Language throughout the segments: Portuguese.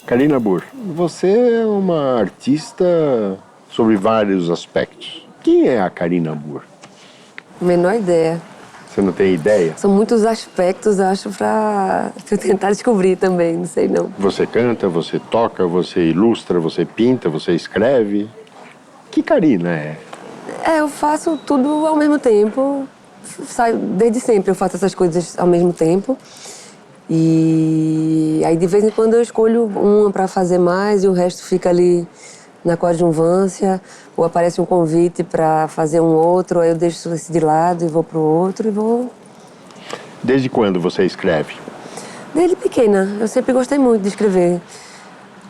Karina Burr, você é uma artista sobre vários aspectos. Quem é a Karina Burr? Menor ideia. Você não tem ideia? São muitos aspectos, acho, pra eu tentar descobrir também, não sei não. Você canta, você toca, você ilustra, você pinta, você escreve. Que Karina é? Eu faço tudo ao mesmo tempo. Desde sempre eu faço essas coisas ao mesmo tempo. E aí de vez em quando eu escolho uma para fazer mais e o resto fica ali na coadjuvância, ou aparece um convite para fazer um outro, aí eu deixo esse de lado e vou pro outro e vou. Desde quando você escreve? Desde pequena, eu sempre gostei muito de escrever.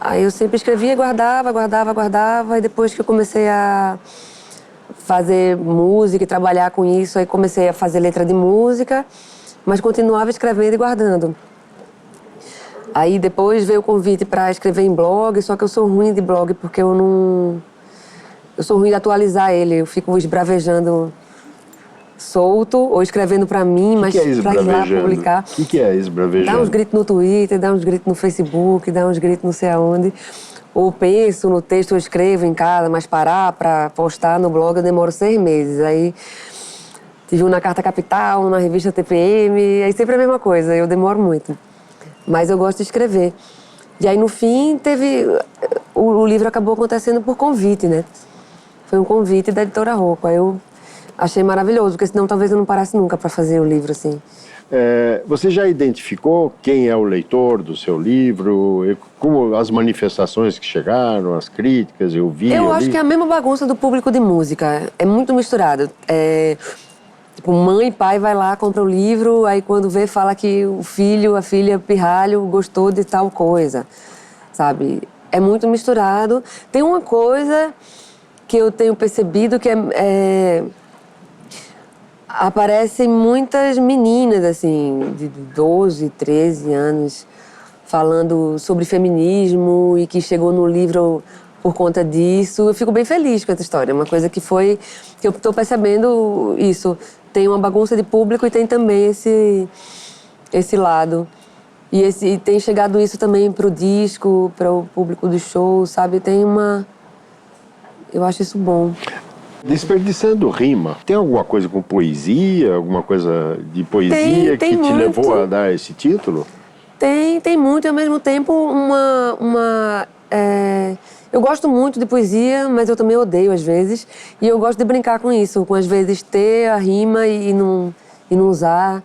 Aí eu sempre escrevia, guardava, e depois que eu comecei a fazer música e trabalhar com isso, aí comecei a fazer letra de música, mas continuava escrevendo e guardando. Aí depois veio o convite para escrever em blog, só que eu sou ruim de blog porque eu não... Eu sou ruim de atualizar ele, eu fico esbravejando solto ou escrevendo para mim, mas para ir lá publicar. O que é esbravejando? Dá uns gritos no Twitter, dá uns gritos no Facebook, dá uns gritos não sei aonde. Ou penso no texto, eu escrevo em casa, mas parar para postar no blog eu demoro 6 meses. Aí tive um na Carta Capital, na revista TPM, aí sempre a mesma coisa, eu demoro muito. Mas eu gosto de escrever. E aí, no fim, o livro acabou acontecendo por convite, né? Foi um convite da editora Rocco. Aí eu achei maravilhoso, porque senão talvez eu não parasse nunca para fazer o livro, assim. Você já identificou quem é o leitor do seu livro? Como as manifestações que chegaram, as críticas, eu vi? Eu acho que é a mesma bagunça do público de música. É muito misturado. Tipo, mãe e pai vai lá, compra o livro, aí quando vê fala que o filho, a filha, pirralho, gostou de tal coisa, sabe? É muito misturado. Tem uma coisa que eu tenho percebido que aparecem muitas meninas, assim, de 12, 13 anos, falando sobre feminismo e que chegou no livro por conta disso. Eu fico bem feliz com essa história. É uma coisa que eu estou percebendo isso. Tem uma bagunça de público e tem também esse lado. E tem chegado isso também pro disco, para o público do show, sabe? Eu acho isso bom. Desperdiçando rima, tem alguma coisa com poesia, alguma coisa de poesia Tem que te muito. levou a dar esse título? Tem muito, e ao mesmo tempo eu gosto muito de poesia, mas eu também odeio às vezes. E eu gosto de brincar com isso, com às vezes ter a rima e não usar.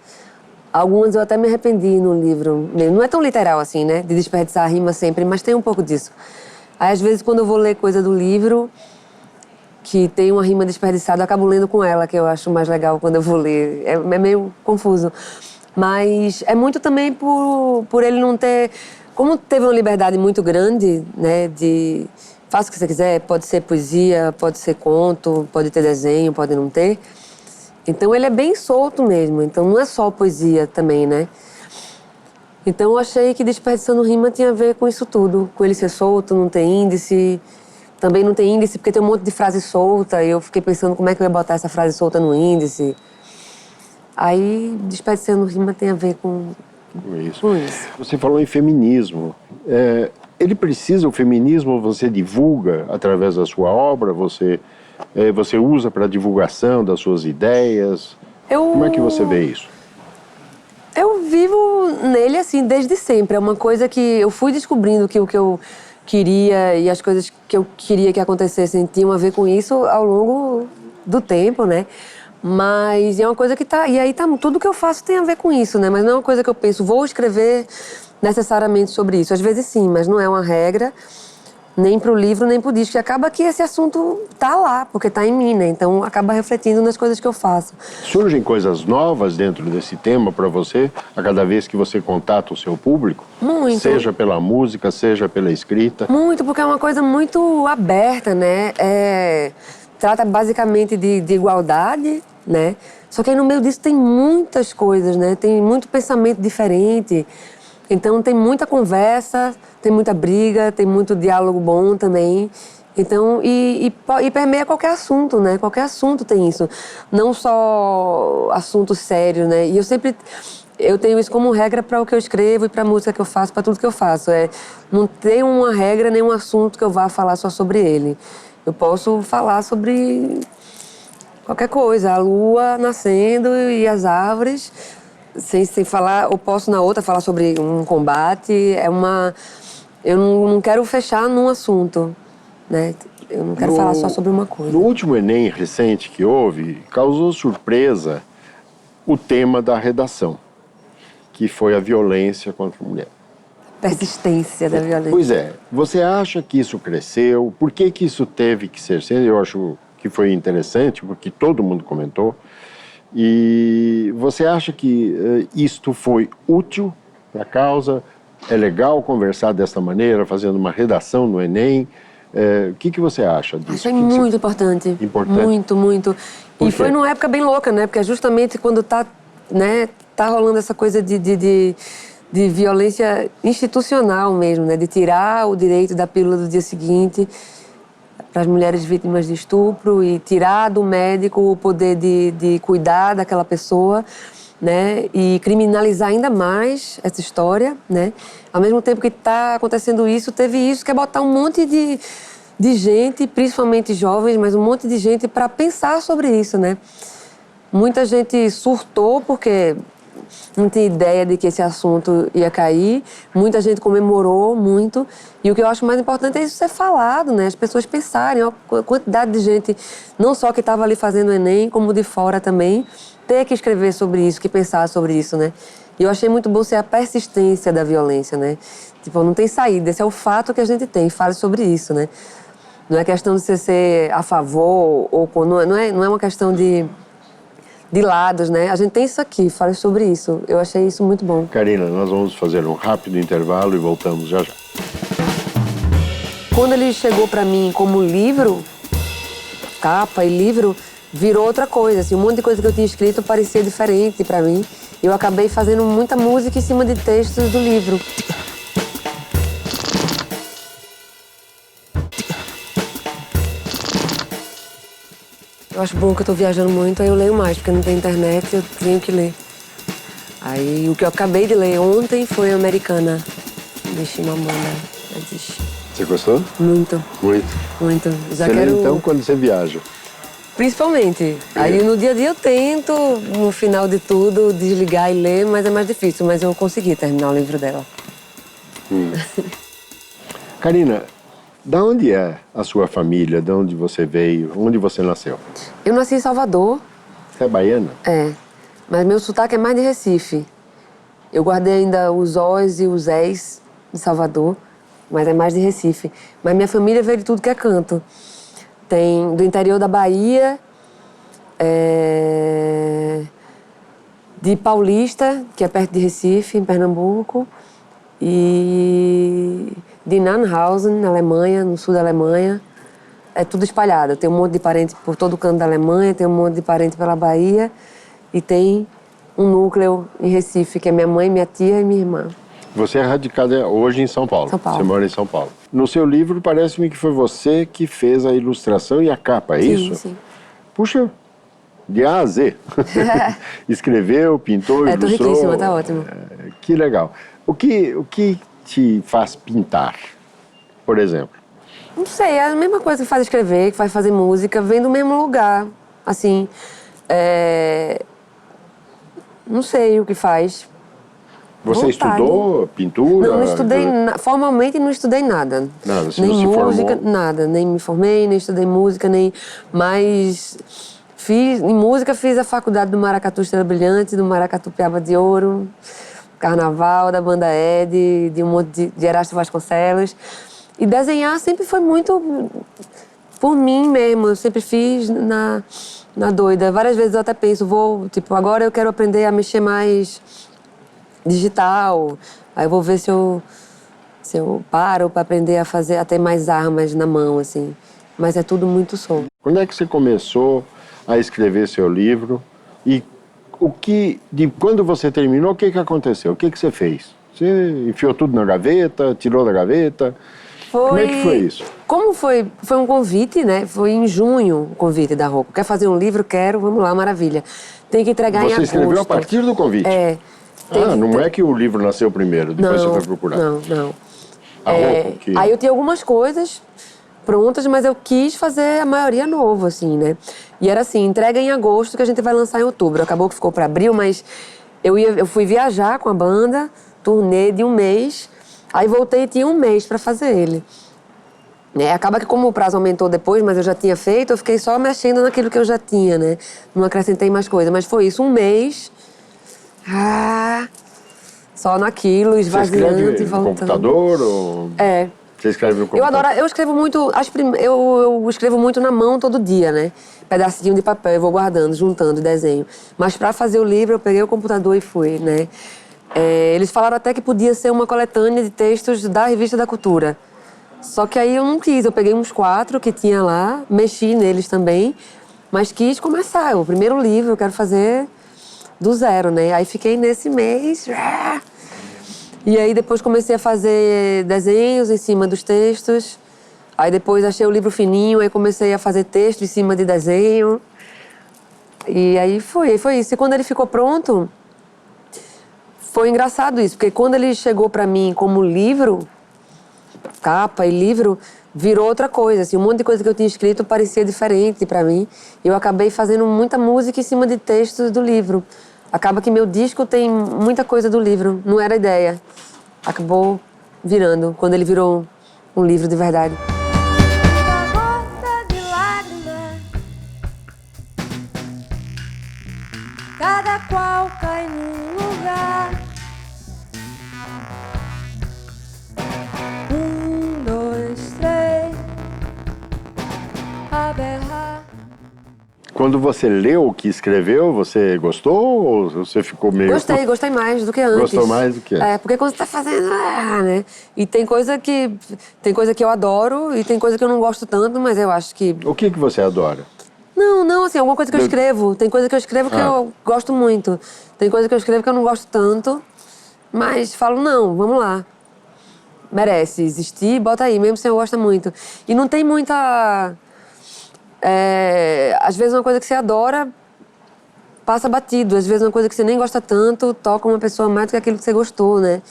Algumas eu até me arrependi no livro. Não é tão literal assim, né? De desperdiçar a rima sempre, mas tem um pouco disso. Aí às vezes quando eu vou ler coisa do livro que tem uma rima desperdiçada, eu acabo lendo com ela, que eu acho mais legal quando eu vou ler. É meio confuso. Mas é muito também por ele não ter... Como teve uma liberdade muito grande, né, de... Faça o que você quiser, pode ser poesia, pode ser conto, pode ter desenho, pode não ter. Então ele é bem solto mesmo, então não é só poesia também, né? Então eu achei que Desperdiçando Rima tinha a ver com isso tudo, com ele ser solto, não ter índice. Também não tem índice porque tem um monte de frase solta e eu fiquei pensando como é que eu ia botar essa frase solta no índice. Aí Desperdiçando Rima tem a ver com isso. Você falou em feminismo. O feminismo você divulga através da sua obra? Você usa para divulgação das suas ideias? Como é que você vê isso? Eu vivo nele assim desde sempre. É uma coisa que eu fui descobrindo que o que eu queria e as coisas que eu queria que acontecessem tinham a ver com isso ao longo do tempo, né? Mas é uma coisa que e aí tudo que eu faço tem a ver com isso, né? Mas não é uma coisa que eu penso, vou escrever necessariamente sobre isso. Às vezes sim, mas não é uma regra, nem pro livro, nem pro disco. E acaba que esse assunto tá lá, porque tá em mim, né? Então acaba refletindo nas coisas que eu faço. Surgem coisas novas dentro desse tema para você, a cada vez que você contata o seu público? Muito. Seja pela música, seja pela escrita? Muito, porque é uma coisa muito aberta, né? Trata basicamente de igualdade, né? Só que aí no meio disso tem muitas coisas, né? Tem muito pensamento diferente. Então tem muita conversa, tem muita briga, tem muito diálogo bom também. Então, e permeia qualquer assunto, né? Qualquer assunto tem isso. Não só assunto sério, né? E eu tenho isso como regra para o que eu escrevo e para a música que eu faço, para tudo que eu faço. Não tem uma regra, nem um assunto que eu vá falar só sobre ele. Eu posso falar sobre qualquer coisa, a lua nascendo e as árvores, sem falar, ou posso na outra falar sobre um combate. Eu não quero fechar num assunto, né? Eu não quero falar só sobre uma coisa. No último Enem recente que houve, causou surpresa o tema da redação, que foi a violência contra a mulher. Persistência da violência. Pois é. Você acha que isso cresceu? Por que isso teve que ser? Eu acho que foi interessante, porque todo mundo comentou. E você acha que isto foi útil para a causa? É legal conversar dessa maneira, fazendo uma redação no Enem? O que você acha disso? Achei muito importante. Importante? Muito, muito. E foi numa época bem louca, né? Porque é justamente quando tá rolando essa coisa de violência institucional mesmo, né? De tirar o direito da pílula do dia seguinte para as mulheres vítimas de estupro e tirar do médico o poder de cuidar daquela pessoa, né? E criminalizar ainda mais essa história, né? Ao mesmo tempo que está acontecendo isso, teve isso, que é botar um monte de gente, principalmente jovens, mas um monte de gente para pensar sobre isso, né? Muita gente surtou porque não tinha ideia de que esse assunto ia cair. Muita gente comemorou muito. E o que eu acho mais importante é isso ser falado, né? As pessoas pensarem, ó, a quantidade de gente, não só que estava ali fazendo o Enem, como de fora também, ter que escrever sobre isso, que pensar sobre isso, né? E eu achei muito bom ser a persistência da violência, né? Tipo, não tem saída, esse é o fato que a gente tem, fale sobre isso, né? Não é questão de você ser a favor ou não é uma questão de lados, né? A gente tem isso aqui, fale sobre isso. Eu achei isso muito bom. Karina, nós vamos fazer um rápido intervalo e voltamos já já. Quando ele chegou para mim como livro, capa e livro, virou outra coisa. Assim, um monte de coisa que eu tinha escrito parecia diferente para mim. E eu acabei fazendo muita música em cima de textos do livro. Eu acho bom que eu tô viajando muito, aí eu leio mais, porque não tem internet, eu tenho que ler. Aí o que eu acabei de ler ontem foi Americana, de Chimamanda Adichie. Você gostou? Muito. Muito. Muito. Já Você quero... lê então quando você viaja? Principalmente. Aí no dia a dia eu tento, no final de tudo, desligar e ler, mas é mais difícil. Mas eu consegui terminar o livro dela. Karina, da onde é a sua família? De onde você veio? Onde você nasceu? Eu nasci em Salvador. Você é baiana? É. Mas meu sotaque é mais de Recife. Eu guardei ainda os Os e os És de Salvador, mas é mais de Recife. Mas minha família veio de tudo que é canto. Tem do interior da Bahia, de Paulista, que é perto de Recife, em Pernambuco, e de Nannhausen, na Alemanha, no sul da Alemanha. É tudo espalhado. Tem um monte de parente por todo o canto da Alemanha, tem um monte de parente pela Bahia e tem um núcleo em Recife, que é minha mãe, minha tia e minha irmã. Você é radicada hoje em São Paulo. São Paulo. Você mora em São Paulo. No seu livro, parece-me que foi você que fez a ilustração e a capa, é isso? Sim. Puxa, de A a Z. Escreveu, pintou, ilustrou. Tô riquíssima, tá ótimo. Que legal. O que te faz pintar, por exemplo? Não sei, é a mesma coisa que faz escrever, que faz fazer música, vem do mesmo lugar. Assim, não sei o que faz. Você Vontade. Estudou pintura? Não estudei, formalmente não estudei nada. Nada, você nem não se música, formou? nada. Nem me formei, nem estudei música, mas em música fiz a faculdade do Maracatu Estrela Brilhante, do Maracatu Piaba de Ouro, Carnaval, da Banda Ed, de um monte de Erasto Vasconcelos. E desenhar sempre foi muito por mim mesmo, eu sempre fiz na doida. Várias vezes eu até penso, agora eu quero aprender a mexer mais digital, aí eu vou ver se eu paro para aprender a ter mais armas na mão, assim. Mas é tudo muito som. Quando é que você começou a escrever seu livro? E quando você terminou, o que aconteceu? O que você fez? Você enfiou tudo na gaveta, tirou da gaveta? Como é que foi isso? Como foi? Foi um convite, né? Foi em junho o convite da Rocco. Quer fazer um livro? Quero, vamos lá, maravilha. Tem que entregar em agosto. Você escreveu a partir do convite? Não é que o livro nasceu primeiro, depois você foi procurar. Não. A Rocco que... Aí eu tinha algumas coisas prontas, mas eu quis fazer a maioria novo, assim, né? E era assim, entrega em agosto, que a gente vai lançar em outubro. Acabou que ficou para abril, mas eu fui viajar com a banda, turnê de um mês, aí voltei e tinha um mês para fazer ele. Acaba que como o prazo aumentou depois, mas eu já tinha feito, eu fiquei só mexendo naquilo que eu já tinha, né? Não acrescentei mais coisa, mas foi isso, um mês, só naquilo, esvaziando e voltando. Você escreve no computador ou... Você escreve no computador? Eu escrevo muito, eu escrevo muito na mão todo dia, né? Pedacinho de papel, eu vou guardando, juntando, desenho. Mas para fazer o livro, eu peguei o computador e fui, né? Eles falaram até que podia ser uma coletânea de textos da Revista da Cultura. Só que aí eu não quis, eu peguei uns 4 que tinha lá, mexi neles também, mas quis começar. O primeiro livro eu quero fazer do zero, né? Aí fiquei nesse mês... E aí depois comecei a fazer desenhos em cima dos textos. Aí depois achei o livro fininho, aí comecei a fazer texto em cima de desenho. E aí foi isso. E quando ele ficou pronto, foi engraçado isso, porque quando ele chegou pra mim como livro, capa e livro, virou outra coisa. Assim, um monte de coisa que eu tinha escrito parecia diferente pra mim. E eu acabei fazendo muita música em cima de textos do livro. Acaba que meu disco tem muita coisa do livro, não era ideia. Acabou virando, quando ele virou um livro de verdade. Uma gota de lágrima, cada qual cai num lugar. 1, 2, 3, a berrar. Quando você leu o que escreveu, você gostou ou você ficou meio... Gostei mais do que antes. Gostou mais do que antes. Porque quando você tá fazendo, né? E tem coisa que eu adoro e tem coisa que eu não gosto tanto, mas eu acho que... O que você adora? Não, assim, alguma coisa que eu escrevo. Tem coisa que eu escrevo que eu gosto muito. Tem coisa que eu escrevo que eu não gosto tanto, mas falo, não, vamos lá. Merece existir, bota aí, mesmo se eu gosto muito. E não tem muita... às vezes uma coisa que você adora passa batido, às vezes uma coisa que você nem gosta tanto toca uma pessoa mais do que aquilo que você gostou, né?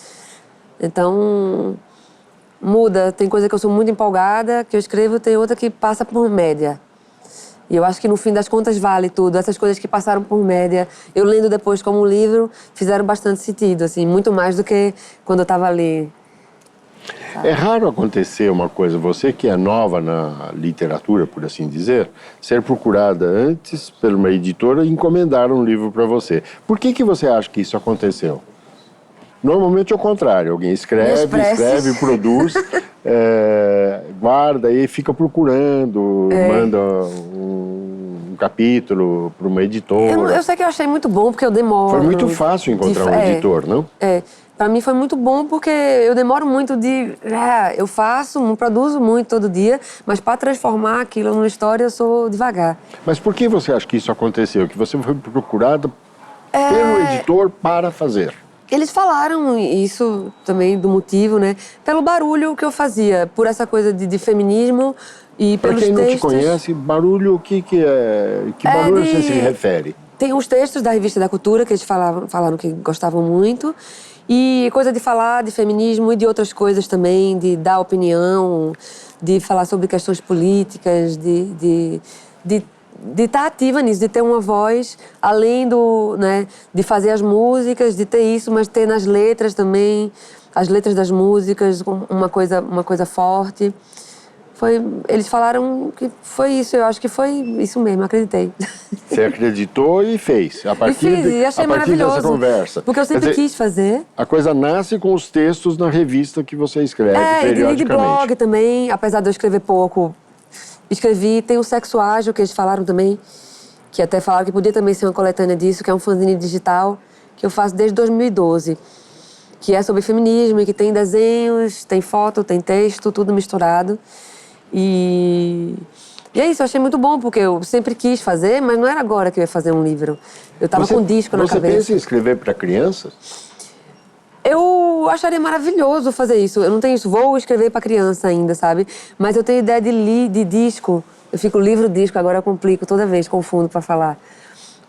Então, muda. Tem coisa que eu sou muito empolgada, que eu escrevo, tem outra que passa por média. E eu acho que no fim das contas vale tudo. Essas coisas que passaram por média, eu lendo depois como um livro, fizeram bastante sentido, assim, muito mais do que quando eu estava ali. É raro acontecer uma coisa, você que é nova na literatura, por assim dizer, ser procurada antes por uma editora e encomendar um livro para você. Por que você acha que isso aconteceu? Normalmente é o contrário, alguém escreve, produz, guarda e fica procurando, manda um capítulo para uma editora. Eu sei que eu achei muito bom, porque eu demoro. Foi muito fácil encontrar um editor, não? Pra mim foi muito bom porque eu demoro muito eu faço, produzo muito todo dia, mas para transformar aquilo numa história eu sou devagar. Mas por que você acha que isso aconteceu? Que você foi procurada pelo editor para fazer? Eles falaram isso também do motivo, né? Pelo barulho que eu fazia, por essa coisa de feminismo e pelos textos. Para quem não te conhece, barulho, o que é? Que barulho você se refere? Tem os textos da Revista da Cultura que eles falaram que gostavam muito. E coisa de falar de feminismo e de outras coisas também, de dar opinião, de falar sobre questões políticas, de estar ativa nisso, de ter uma voz, além de fazer as músicas, de ter isso, mas ter nas letras também, as letras das músicas, uma coisa forte. Eles falaram que foi isso, eu acho que foi isso mesmo, acreditei. Você acreditou e fez, a partir dessa conversa. Porque eu sempre quis fazer. A coisa nasce com os textos na revista que você escreve periodicamente. E de blog também, apesar de eu escrever pouco. Escrevi, tem o Sexo Ágil, que eles falaram também, que até falaram que podia também ser uma coletânea disso, que é um fanzine digital, que eu faço desde 2012. Que é sobre feminismo e que tem desenhos, tem foto, tem texto, tudo misturado. E é isso, eu achei muito bom, porque eu sempre quis fazer, mas não era agora que eu ia fazer um livro. Eu estava com um disco na cabeça. Você pensa em escrever para crianças? Eu eu acharia maravilhoso fazer isso. Eu não tenho isso, vou escrever para criança ainda, sabe? Mas eu tenho ideia de disco. Eu fico livro-disco, agora eu complico toda vez, confundo para falar.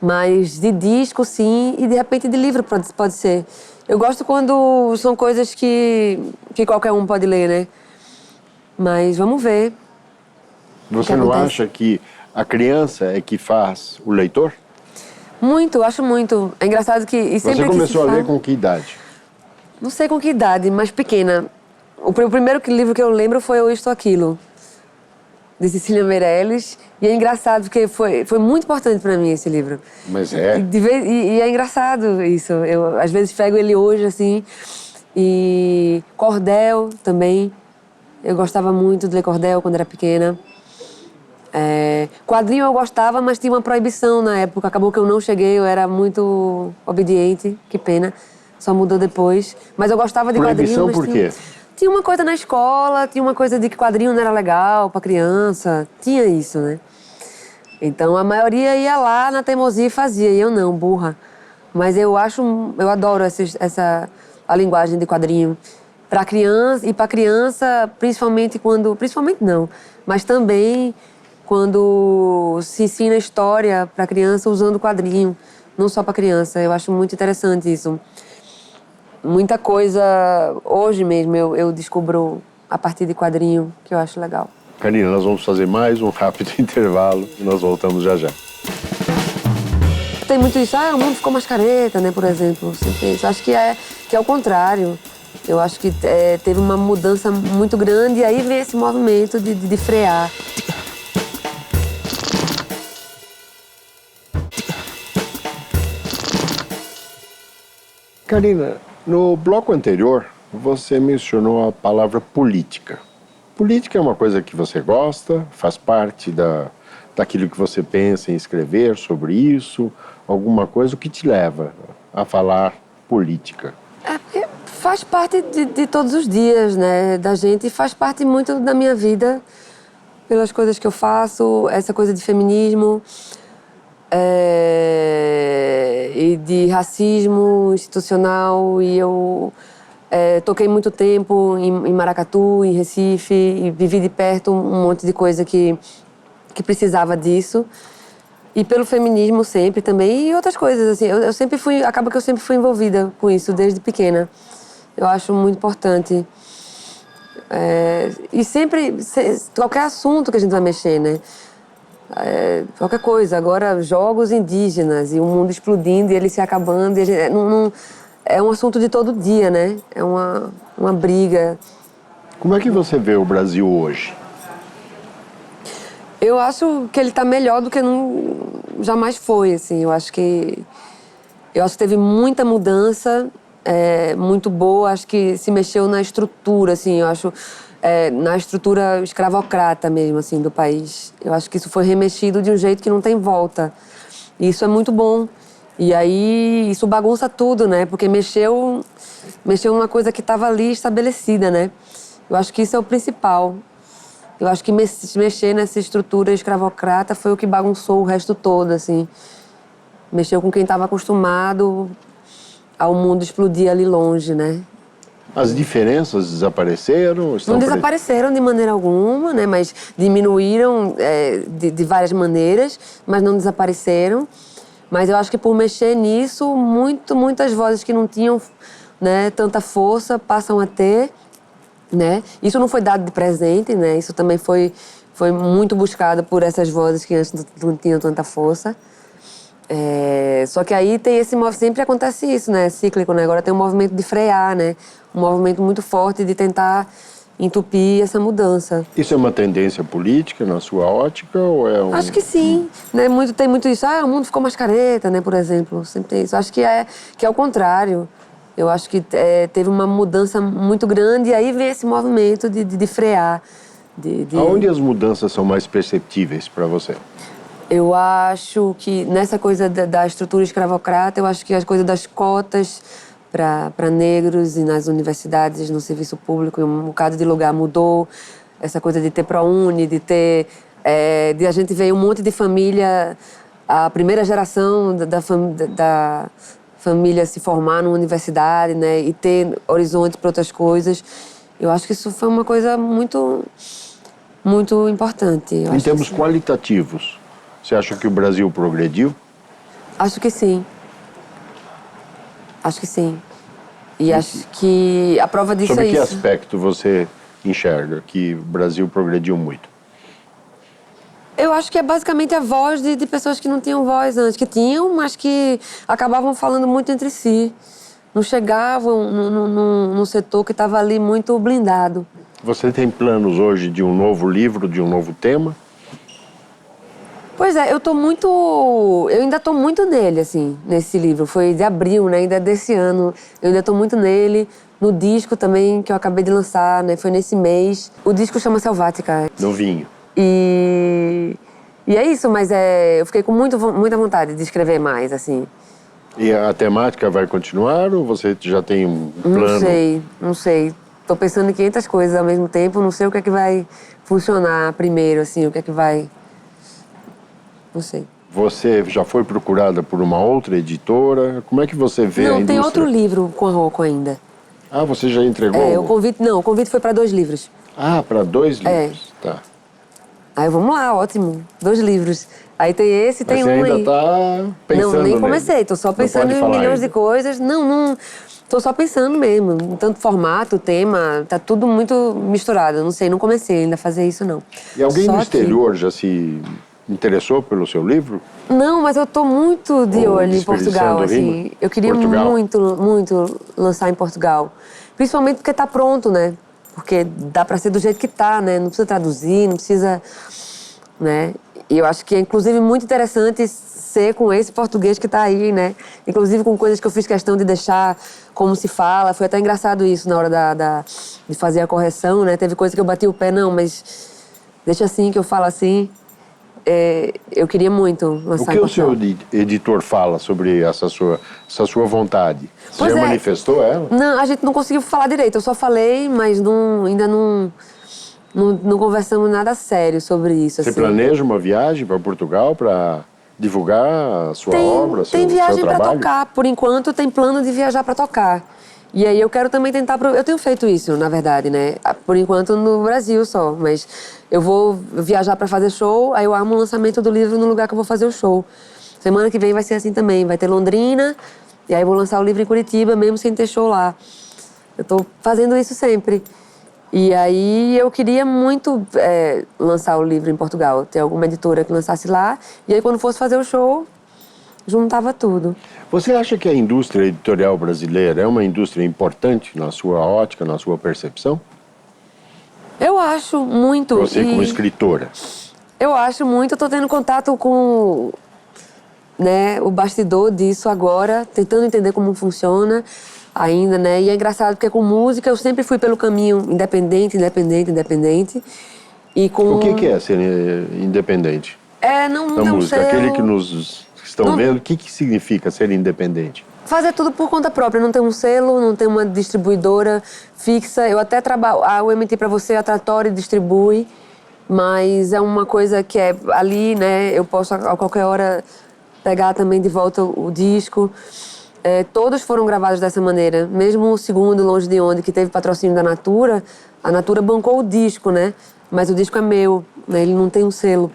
Mas de disco, sim, e de repente de livro pode ser. Eu gosto quando são coisas que qualquer um pode ler, né? Mas vamos ver. Você não acha que a criança é que faz o leitor? Muito, acho muito. É engraçado que... E sempre Você começou a ler com que idade? Não sei com que idade, mas pequena. O primeiro livro que eu lembro foi Eu Isto Aquilo, de Cecília Meirelles. E é engraçado, porque foi muito importante para mim esse livro. Mas é? E é engraçado isso. Eu, às vezes, pego ele hoje, assim. E Cordel também. Eu gostava muito de ler Cordel quando era pequena. Quadrinho eu gostava, mas tinha uma proibição na época. Acabou que eu não cheguei, eu era muito obediente. Que pena. Só mudou depois. Mas eu gostava de quadrinho. Proibição por quê? Tinha uma coisa na escola, tinha uma coisa de que quadrinho não era legal pra criança. Tinha isso, né? Então a maioria ia lá na teimosia e fazia. E eu não, burra. Mas eu adoro a linguagem de quadrinho. Pra criança, e pra criança, principalmente não, mas também quando se ensina história pra criança usando quadrinho. Não só pra criança. Eu acho muito interessante isso. Muita coisa, hoje mesmo, eu descubro a partir de quadrinho, que eu acho legal. Karina, nós vamos fazer mais um rápido intervalo e nós voltamos já já. Tem muito isso, o mundo ficou mais careta, né, por exemplo. Sempre isso. Acho que é o contrário. Eu acho que teve uma mudança muito grande e aí vem esse movimento de frear. Karina, no bloco anterior, você mencionou a palavra política. Política é uma coisa que você gosta, faz parte daquilo que você pensa em escrever sobre isso, alguma coisa, o que te leva a falar política? Porque faz parte de todos os dias, né, da gente, e faz parte muito da minha vida, pelas coisas que eu faço, essa coisa de feminismo, e de racismo institucional, e eu toquei muito tempo em Maracatu, em Recife, e vivi de perto um monte de coisa que precisava disso. E pelo feminismo sempre também, e outras coisas, assim. Eu sempre fui, acaba que eu sempre fui envolvida com isso, desde pequena. Eu acho muito importante. E sempre, qualquer assunto que a gente vai mexer, né? Qualquer coisa. Agora, jogos indígenas e o mundo explodindo e ele se acabando. E é um assunto de todo dia, né? É uma briga. Como é que você vê o Brasil hoje? Eu acho que ele está melhor do que jamais foi, assim. Eu acho que teve muita mudança, muito boa. Acho que se mexeu na estrutura, assim. Eu acho na estrutura escravocrata mesmo, assim, do país. Eu acho que isso foi remexido de um jeito que não tem volta. E isso é muito bom. E aí isso bagunça tudo, né? Porque mexeu numa coisa que estava ali estabelecida, né? Eu acho que isso é o principal. Eu acho que mexer nessa estrutura escravocrata foi o que bagunçou o resto todo, assim. Mexeu com quem estava acostumado ao mundo explodir ali longe, né? As diferenças desapareceram? Não desapareceram de maneira alguma, né? Mas diminuíram de várias maneiras, mas não desapareceram. Mas eu acho que por mexer nisso, muitas vozes que não tinham, né, tanta força passam a ter. Né? Isso não foi dado de presente, né? Isso também foi muito buscado por essas vozes que antes não tinham tanta força. Só que aí tem sempre acontece isso, né? É cíclico, né? Agora tem um movimento de frear, né? Um movimento muito forte de tentar entupir essa mudança. Isso é uma tendência política na sua ótica ou é Acho que sim, né? Tem muito isso. O mundo ficou mais careta, né? Por exemplo, sempre tem isso. Acho que é o contrário. Eu acho que teve uma mudança muito grande e aí vem esse movimento de frear. Aonde as mudanças são mais perceptíveis para você? Eu acho que nessa coisa da estrutura escravocrata, eu acho que as coisas das cotas para negros e nas universidades, no serviço público, em um bocado de lugar mudou. Essa coisa de ter ProUni, de a gente ver um monte de família, a primeira geração família se formar numa universidade, né? E ter horizontes para outras coisas. Eu acho que isso foi uma coisa muito, muito importante. Eu Em acho termos que sim. qualitativos, você acha que o Brasil progrediu? Acho que sim. Acho que sim. E acho que a prova disso Sobre é que isso. aspecto você enxerga que o Brasil progrediu muito? Eu acho que é basicamente a voz de pessoas que não tinham voz antes, que tinham, mas que acabavam falando muito entre si. Não chegavam num setor que estava ali muito blindado. Você tem planos hoje de um novo livro, de um novo tema? Pois é, eu ainda tô muito nele, assim, nesse livro. Foi de abril, né, ainda é desse ano. Eu ainda tô muito nele. No disco também, que eu acabei de lançar, né, foi nesse mês. O disco chama Selvática. Novinho. E é isso, mas eu fiquei com muita vontade de escrever mais, assim. E a temática vai continuar ou você já tem um plano? Não sei. Tô pensando em 500 coisas ao mesmo tempo, não sei o que é que vai funcionar primeiro, assim, o que é que vai... Não sei. Você já foi procurada por uma outra editora? Como é que você vê a Não, indústria? tem outro livro com a Rocco ainda. Ah, você já entregou? O convite foi para 2 livros. Ah, para 2 livros. Tá. Aí vamos lá, ótimo. 2 livros. Aí tem esse e Mas tem você um ainda aí. está pensando Não, nem nele. comecei, tô só Não pensando pode em falar milhões ainda. de coisas. Não, tô só pensando mesmo. Tanto formato, tema, tá tudo muito misturado. Não sei, não comecei ainda a fazer isso, não. E alguém Só no que- exterior já se interessou pelo seu livro? Não, mas eu tô muito de Ou olho em Desperdiçando Portugal, Rima? assim. Eu queria Portugal. muito lançar em Portugal. Principalmente porque tá pronto, né? Porque dá pra ser do jeito que tá, né? Não precisa traduzir, não precisa... né? E eu acho que é, inclusive, muito interessante ser com esse português que tá aí, né? Inclusive com coisas que eu fiz questão de deixar como se fala. Foi até engraçado isso na hora de fazer a correção, né? Teve coisa que eu bati o pé, não, mas deixa assim, que eu falo assim. Eu queria muito O lançar que em o seu Portugal. editor fala sobre essa sua vontade? Você Pois já é. manifestou ela? Não, a gente não conseguiu falar direito. Eu só falei, mas ainda não conversamos nada sério sobre isso. Você assim. planeja uma viagem para Portugal para divulgar a sua obra, Tem seu viagem pra trabalho? tocar. Por enquanto, tem plano de viajar pra tocar. E aí eu quero também tentar... Eu tenho feito isso, na verdade, né? Por enquanto no Brasil só. Mas eu vou viajar pra fazer show, aí eu armo o lançamento do livro no lugar que eu vou fazer o show. Semana que vem vai ser assim também. Vai ter Londrina, e aí eu vou lançar o livro em Curitiba, mesmo sem ter show lá. Eu tô fazendo isso sempre. E aí eu queria muito lançar o livro em Portugal. Ter alguma editora que lançasse lá. E aí quando fosse fazer o show, juntava tudo. Você acha que a indústria editorial brasileira é uma indústria importante na sua ótica, na sua percepção? Eu acho muito. Você como escritora. Eu acho muito. Eu tô tendo contato com, né, o bastidor disso agora, tentando entender como funciona ainda, né? E é engraçado porque com música eu sempre fui pelo caminho independente. E com... O que é ser independente não na ter um música? selo, Aquele que nos estão Não- vendo, o que significa ser independente? fazer tudo por conta própria, não ter um selo, não ter uma distribuidora fixa. Eu até trabalho, o MT pra você, a Trattori distribui, mas é uma coisa que é ali, né? Eu posso a qualquer hora pegar também de volta o disco. Todos foram gravados dessa maneira. Mesmo o segundo, Longe de Onde, que teve patrocínio da Natura, a Natura bancou o disco, né? Mas o disco é meu, né? Ele não tem um selo.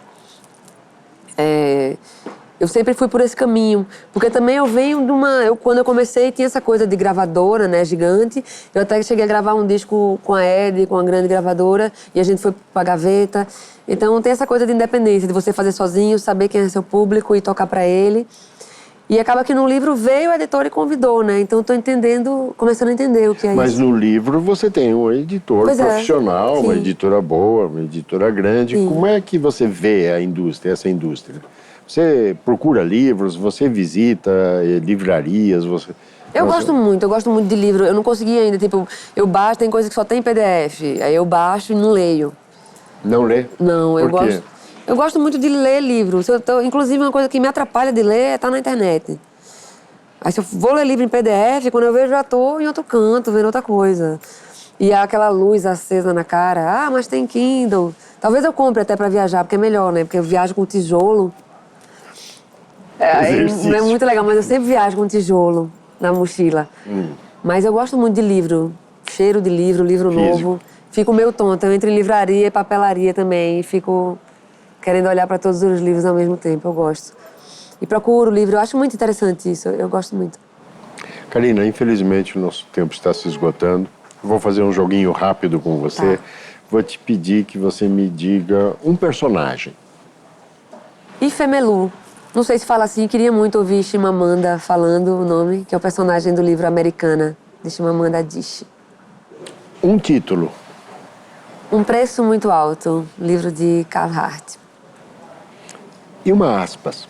Eu sempre fui por esse caminho, porque também eu venho de quando eu comecei tinha essa coisa de gravadora, né, gigante. Eu até cheguei a gravar um disco com a Ed, com uma grande gravadora, e a gente foi pra gaveta. Então tem essa coisa de independência, de você fazer sozinho, saber quem é seu público e tocar pra ele. E acaba que no livro veio o editor e convidou, né? Então eu tô começando a entender o que é Mas isso. no livro você tem um editor Pois é, profissional, uma sim. editora boa, uma editora grande. Sim. Como é que você vê essa indústria? Você procura livros, você visita livrarias, você... Eu Nossa, gosto muito de livro. Eu não consegui ainda, tipo, eu baixo, tem coisa que só tem PDF. Aí eu baixo e não leio. Não lê? Não, eu Por quê? gosto. Eu gosto muito de ler livros. Inclusive, uma coisa que me atrapalha de ler é estar na internet. Aí se eu vou ler livro em PDF, quando eu vejo, já tô em outro canto, vendo outra coisa. E há aquela luz acesa na cara. Ah, mas tem Kindle. Talvez eu compre até pra viajar, porque é melhor, né? Porque eu viajo com tijolo. Exercício. Não é muito legal, mas eu sempre viajo com tijolo na mochila. Mas eu gosto muito de livro. Cheiro de livro, livro Físico. novo. Fico meio tonta. Eu entro em livraria e papelaria também. E fico querendo olhar para todos os livros ao mesmo tempo. Eu gosto. E procuro livro. Eu acho muito interessante isso. Eu gosto muito. Karina, infelizmente o nosso tempo está se esgotando. Vou fazer um joguinho rápido com você. Tá. Vou te pedir que você me diga um personagem. Ifemelu. Não sei se fala assim. Queria muito ouvir Chimamanda falando o nome, que é o personagem do livro Americana, de Chimamanda Adichie. Um título. Um Preço Muito Alto, livro de Carl Hart. E uma aspas.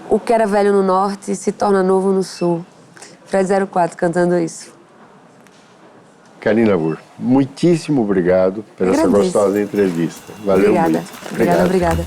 O que era velho no norte se torna novo no sul. Fred 04 cantando isso. Karina Burr, muitíssimo obrigado por essa Agradeço. gostosa entrevista. Valeu Obrigada. muito. Obrigada. Obrigado.